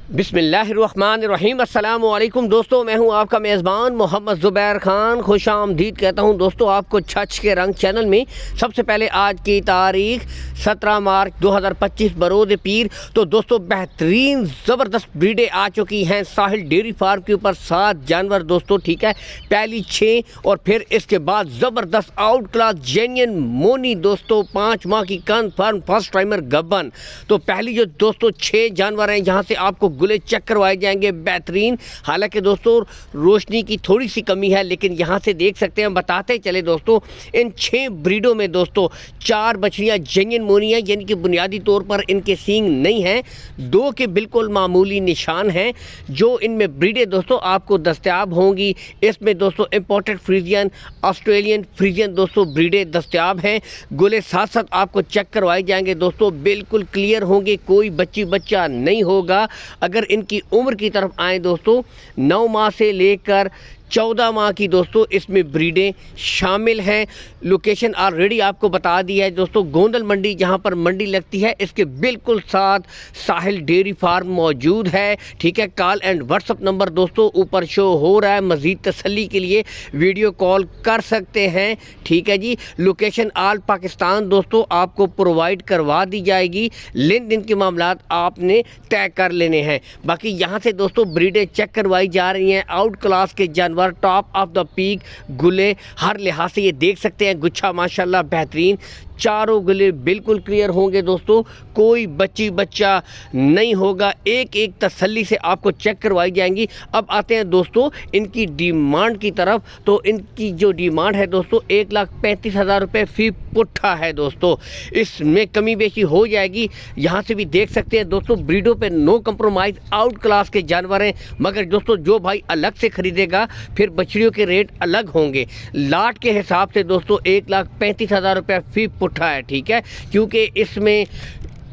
बिस्मिल्लाहिर्रहमानिर्रहीम। अस्सलाम वालेकुम दोस्तों, मैं हूं आपका मेज़बान मोहम्मद ज़ुबैर ख़ान। खुश आमदीद कहता हूं दोस्तों आपको छछ के रंग चैनल में। सबसे पहले आज की तारीख 17 मार्च 2025 बरोज़ पीर। तो दोस्तों बेहतरीन ज़बरदस्त ब्रीडें आ चुकी हैं साहिल डेयरी फार्म के ऊपर। 7 जानवर दोस्तों, ठीक है, पहली 6 और फिर इसके बाद ज़बरदस्त आउट क्लास जेन्युइन मोनी दोस्तों 5 माह की कन्फर्म फर्स्ट टाइमर गब्बन। तो पहली जो दोस्तों 6 जानवर हैं, यहाँ से आपको गुले चेक करवाए जाएंगे बेहतरीन। हालांकि दोस्तों रोशनी की थोड़ी सी कमी है, लेकिन यहाँ से देख सकते हैं। बताते चले दोस्तों, इन 6 ब्रीडों में दोस्तों 4 बछड़ियाँ जेन्युइन मोनी हैं, यानी कि बुनियादी तौर पर इनके सींग नहीं हैं। 2 के बिल्कुल मामूली निशान हैं। जो इनमें ब्रीडें दोस्तों आपको दस्तयाब होंगी, इसमें दोस्तों इम्पोर्टेड फ्रीजियन, ऑस्ट्रेलियन फ्रीजियन दोस्तों ब्रीडें दस्तयाब हैं। गुले साथ साथ आपको चेक करवाए जाएंगे दोस्तों, बिल्कुल क्लियर होंगे, कोई बच्चा नहीं होगा। अगर इनकी उम्र की तरफ आए दोस्तों, 9 माह से लेकर 14 माह की दोस्तों इसमें ब्रीडें शामिल हैं। लोकेशन ऑलरेडी आपको बता दी है दोस्तों, गोंदल मंडी जहां पर मंडी लगती है, इसके बिल्कुल साथ साहिल डेयरी फार्म मौजूद है। ठीक है, कॉल एंड व्हाट्सअप नंबर दोस्तों ऊपर शो हो रहा है। मज़ीद तसल्ली के लिए वीडियो कॉल कर सकते हैं। ठीक है जी, लोकेशन ऑल पाकिस्तान दोस्तों आपको प्रोवाइड करवा दी जाएगी। लेन देन के मामलात आपने तय कर लेने हैं। बाकी यहाँ से दोस्तों ब्रीडें चेक करवाई जा रही हैं। आउट क्लास के जानवर, टॉप ऑफ द पीक गुले, हर लिहाज से ये देख सकते हैं। गुच्छा माशाल्लाह बेहतरीन, चारों गुले बिल्कुल क्लियर होंगे दोस्तों, कोई बच्चा नहीं होगा। एक एक तसल्ली से आपको चेक करवाई जाएंगी। अब आते हैं दोस्तों इनकी डिमांड की तरफ। तो इनकी जो डिमांड है दोस्तों 1,35,000 रुपये फी पुट्ठा है दोस्तों। इसमें कमी बेशी हो जाएगी। यहाँ से भी देख सकते हैं दोस्तों, ब्रीडों पे नो कंप्रोमाइज़, आउट क्लास के जानवर हैं। मगर दोस्तों जो भाई अलग से खरीदेगा फिर बछड़ियों के रेट अलग होंगे। लाट के हिसाब से दोस्तों 1,35,000 रुपये फी पुट्ठा है। ठीक है, क्योंकि इसमें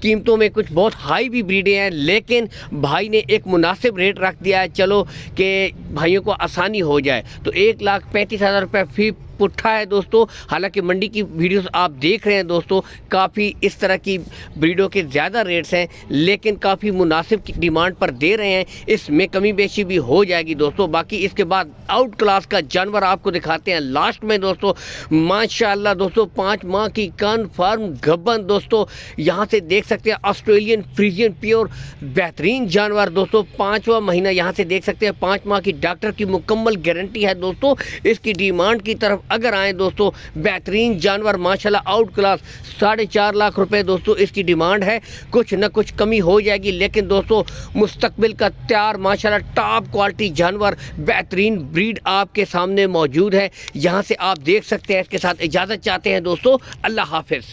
कीमतों में कुछ बहुत हाई भी ब्रीडें हैं, लेकिन भाई ने एक मुनासिब रेट रख दिया है, चलो कि भाइयों को आसानी हो जाए। तो 1,35,000 रुपये फी पुट्ठा है दोस्तों। हालांकि मंडी की वीडियोस आप देख रहे हैं दोस्तों, काफ़ी इस तरह की ब्रीडों के ज़्यादा रेट्स हैं, लेकिन काफ़ी मुनासिब की डिमांड पर दे रहे हैं। इसमें कमी बेशी भी हो जाएगी दोस्तों। बाकी इसके बाद आउट क्लास का जानवर आपको दिखाते हैं लास्ट में दोस्तों। माशाल्लाह दोस्तों 5 माह की कन्फर्म गब्बन दोस्तों, यहाँ से देख सकते हैं। ऑस्ट्रेलियन फ्रीजियन प्योर बेहतरीन जानवर दोस्तों, 5वां महीना यहाँ से देख सकते हैं। 5 माह की डॉक्टर की मुकम्मल गारंटी है दोस्तों। इसकी डिमांड की तरफ अगर आए दोस्तों, बेहतरीन जानवर माशाल्लाह आउट क्लास, 4.5 लाख रुपए दोस्तों इसकी डिमांड है। कुछ न कुछ कमी हो जाएगी, लेकिन दोस्तों मुस्तकबिल का तैयार माशाल्लाह टॉप क्वालिटी जानवर, बेहतरीन ब्रीड आपके सामने मौजूद है। यहाँ से आप देख सकते हैं। इसके साथ इजाज़त चाहते हैं दोस्तों, अल्लाह हाफिज़।